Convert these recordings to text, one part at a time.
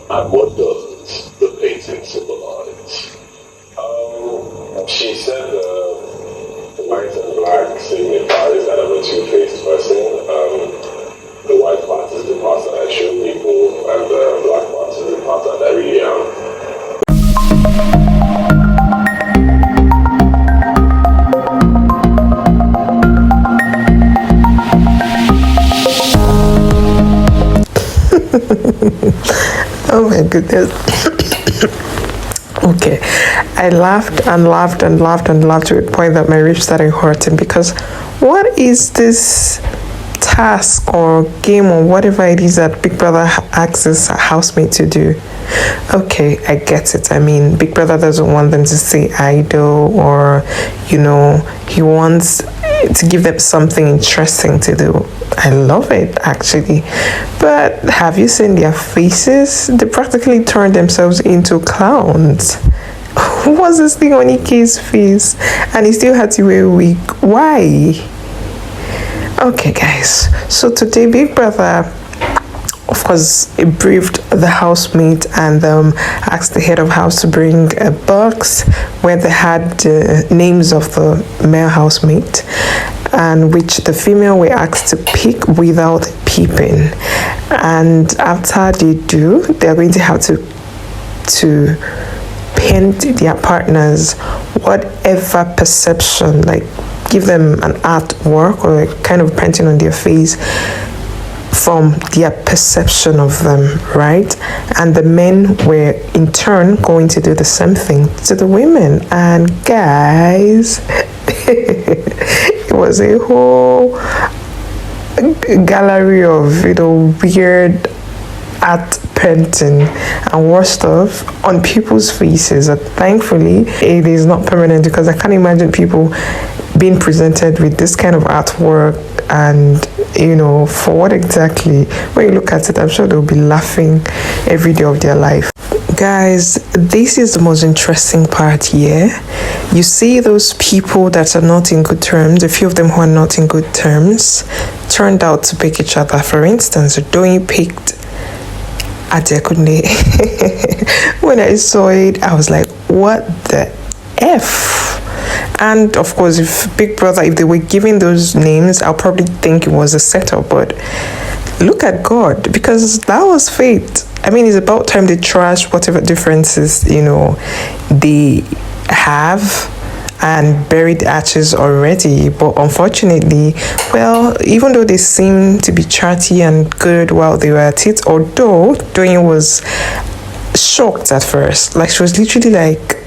And what does the painting symbolize? She said the white and black signifies that I'm a two-faced person. The white part is the part that I show people, and the black part is the part that I really am. Oh my goodness. Okay, I laughed and laughed and laughed and laughed to a point that my ribs started hurting, because what is this task or game or whatever it is that Big Brother asks his housemate to do? Okay, I get it. I mean, Big Brother doesn't want them to stay idle, or, you know, he wants to give them something interesting to do. I love it, actually. But have you seen their faces? They practically turned themselves into clowns. What's this thing on Ike's face? And he still had to wear a wig. Why? Okay, guys. So today, Big Brother, of course, he briefed the housemate and asked the head of house to bring a box where they had the names of the male housemate, and which the female were asked to pick without peeping. And after they do, they're going to have to paint their partners whatever perception, like give them an artwork or a kind of painting on their face from their perception of them, right? And the men were in turn going to do the same thing to the women. And guys, it was a whole gallery of, you know, weird art painting and worst stuff on people's faces. Thankfully, it is not permanent, because I can't imagine people being presented with this kind of artwork, and you know, for what exactly? When you look at it, I'm sure they'll be laughing every day of their life. Guys, this is the most interesting part here. You see those people that are not in good terms, a few of them who are not in good terms, turned out to pick each other. For instance, Doyin picked ADEKUNLE. When I saw it, I was like, what the F? And of course, if Big Brother, if they were giving those names, I'll probably think it was a setup. But look at God, because that was fate. I mean, it's about time they trash whatever differences, you know, they have and buried the ashes already. But unfortunately, well, even though they seem to be chatty and good while they were at it, although Doyin was shocked at first, like she was literally like,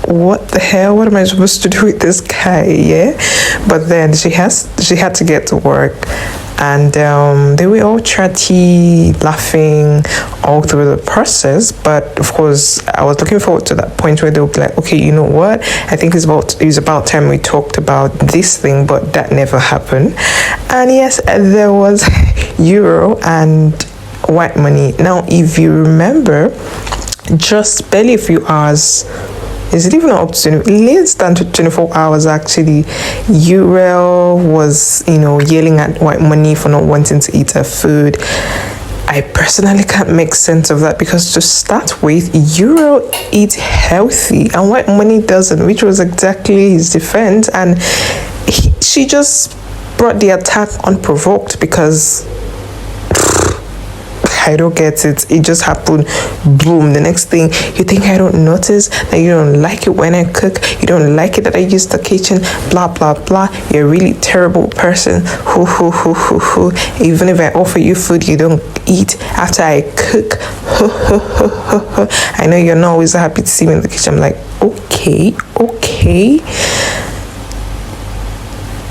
what the hell, what am I supposed to do with this guy? Yeah, but then she had to get to work, and they were all chatty, laughing all through the process. But of course, I was looking forward to that point where they'll be like, okay, you know what, I think it's about time we talked about this thing. But that never happened. And yes, there was Euro and white money. Now, if you remember, just barely a few hours, is it even up to less than 24 hours actually, Uriel was, you know, yelling at white money for not wanting to eat her food. I personally can't make sense of that, because to start with, Uriel eats healthy and white money doesn't, which was exactly his defense. And she just brought the attack unprovoked, because I don't get it. It just happened. Boom. The next thing, you think I don't notice that you don't like it when I cook? You don't like it that I use the kitchen? Blah, blah, blah. You're a really terrible person. Even if I offer you food, you don't eat after I cook. I know you're not always happy to see me in the kitchen. I'm like, okay.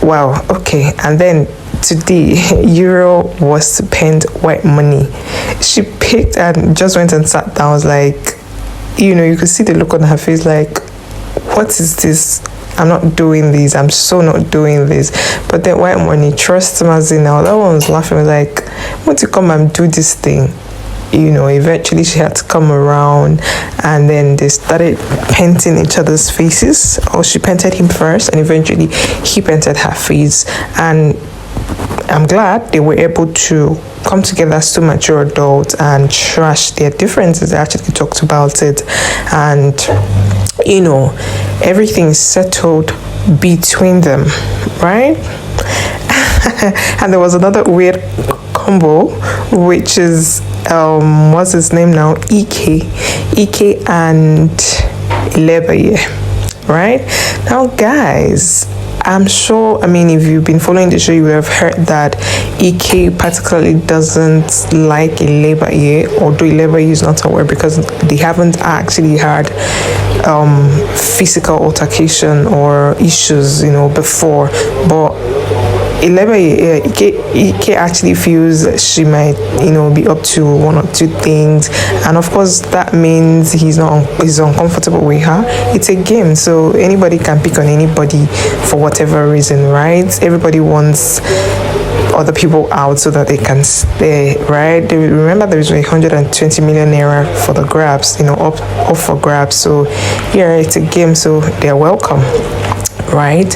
Wow, okay. And then today, Euro was to paint white money. She picked and just went and sat down. I was like, you know, you could see the look on her face like, what is this? I'm not doing this. I'm so not doing this. But then white money, trust Mazi now. That one was laughing. I was like, won't you come and do this thing? You know, eventually she had to come around, and then they started painting each other's faces. Or she painted him first, and eventually he painted her face. And I'm glad they were able to come together as two mature adults and trash their differences. They actually talked about it, and everything is settled between them, right? And there was another weird combo, which is what's his name now? Ike and Ilebeye, right? Now, guys, I'm sure, if you've been following the show, you would have heard that Ike particularly doesn't like Ilebeye, although Ilebeye is not aware because they haven't actually had physical altercation or issues, before. But Ike actually feels she might, be up to one or two things, and of course that means he's uncomfortable with her. It's a game, so anybody can pick on anybody for whatever reason, right? Everybody wants other people out so that they can stay, right? Remember, there is 120 million naira for the grabs, up for grabs. So yeah, it's a game, so they're welcome, right?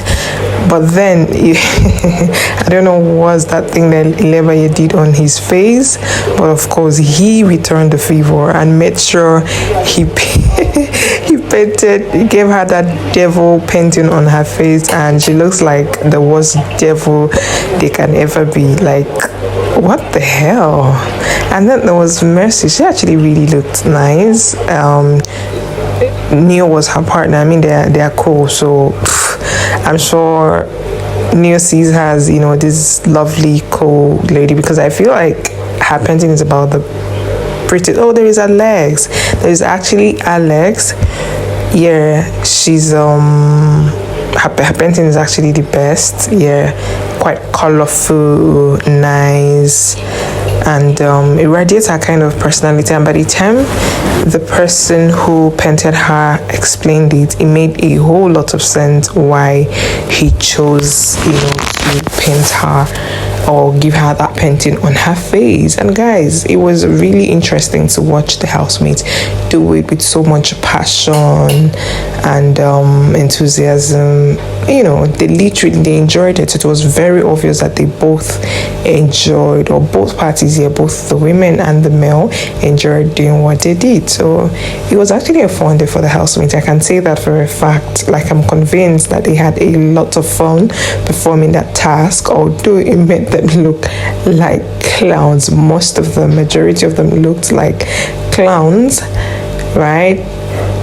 But then I don't know what's that thing that Ilebeye did on his face, but of course he returned the favor and made sure he gave her that devil painting on her face, and she looks like the worst devil they can ever be. Like, what the hell? And then there was Mercy. She actually really looked nice. Neo was her partner. They're cool, so I'm sure Neo sees her as, this lovely, cool lady, because I feel like her painting is about the pretty. Oh, there is Alex. There is actually Alex. Yeah, she's her painting is actually the best. Yeah, quite colorful, nice, and it radiates her kind of personality. And by the time the person who painted her explained it, it made a whole lot of sense why he chose, to paint her or give her that painting on her face. And guys, it was really interesting to watch the housemates do it with so much passion and enthusiasm. They enjoyed it. It was very obvious that they both enjoyed, or both parties here, both the women and the male, enjoyed doing what they did. So it was actually a fun day for the housemates. I can say that for a fact. Like, I'm convinced that they had a lot of fun performing that task, although it made them look like clowns. Most of them, majority of them looked like clowns, right?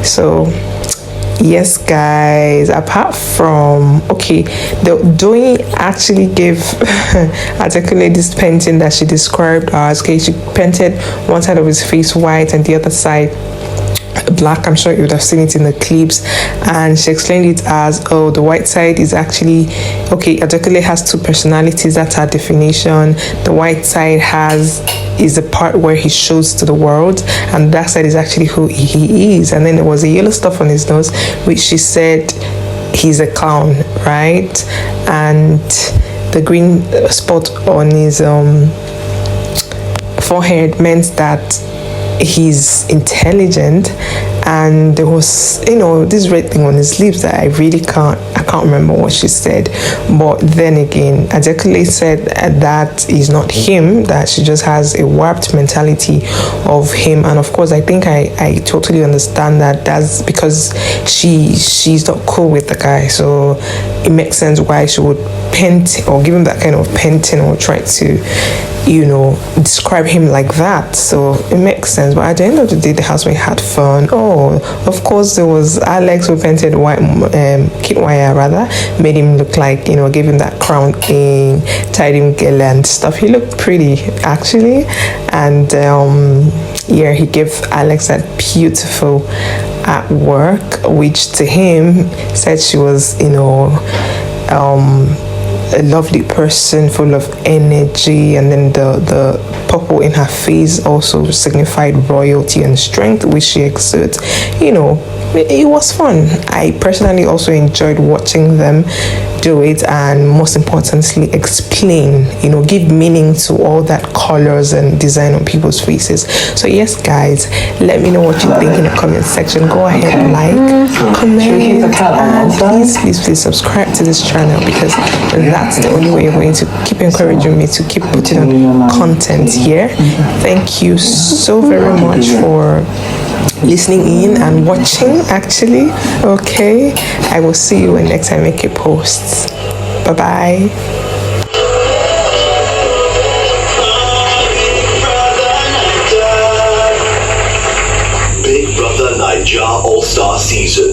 So yes, guys, apart from, the Doing actually gave Adekunle this painting that she described as, she painted one side of his face white and the other side black. I'm sure you would have seen it in the clips, and she explained it as, the white side is actually, Adekunle has two personalities. That's her definition. The white side is the part where he shows to the world, and that side is actually who he is. And then there was a yellow stuff on his nose, which she said he's a clown, right? And the green spot on his forehead meant that he's intelligent. And there was, this red thing on his lips that I can't remember what she said. But then again, Adekunle said that is not him, that she just has a warped mentality of him. And of course, I think I totally understand that. That's because she's not cool with the guy. So it makes sense why she would paint or give him that kind of painting or try to, describe him like that. So it makes sense. But at the end of the day, the housemate had fun. Of course, there was Alex who painted Kiddwaya, rather, made him look like, gave him that crown thing, tied him gele and stuff. He looked pretty, actually. And he gave Alex that beautiful artwork, which to him said she was, a lovely person full of energy. And then the purple in her face also signified royalty and strength, which she exudes. It was fun. I personally also enjoyed watching them do it, and most importantly, explain, give meaning to all that colors and design on people's faces. So yes, guys, let me know what you think in the comment section. Go ahead, like, comment, and please subscribe to this channel, because that's the only way you're going to keep encouraging me to keep putting on content here. Thank you so very much for listening in and watching, actually. Okay, I will see you when next time I make a post. Bye bye. Big Brother Naija All-Star Season